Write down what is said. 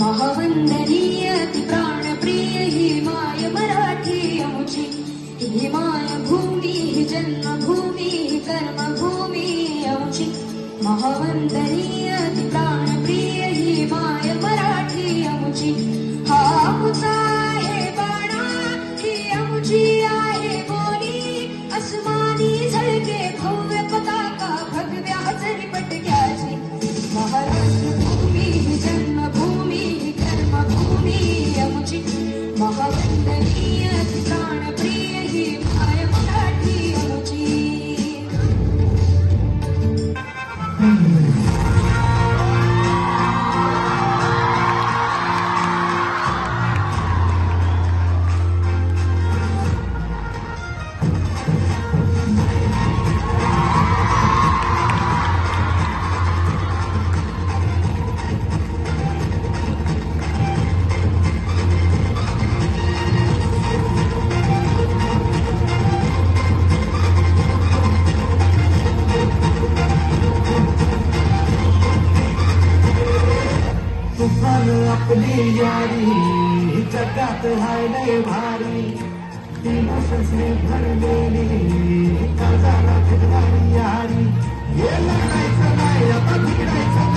महावंदनीय ती प्राणप्रिय ही माय मराठी आमची, ही माय भूमी, ही जन्मभूमी, ही कर्मभूमी आमची. महावंदनीय ती प्राणप्रिय ही माय मराठी आमची. हा आमचा आहे बाणा, ही आमची आहे बोली, अस्मानी झळके भव्य पताका भगव्या हजरी पटक्याची. महाराष्ट्र भूमी, ही जन्मभूमी, ही कर्मभूमी आमची. महावंदनीय ती प्राणप्रिय ही माय मराठी आमची. तुफान आपली यारी जगात हाय लय भारी, इमोशन्सने भरलेली काळजाला फिरणारी यारी. हे लढायचं नाही आता, भिडायचं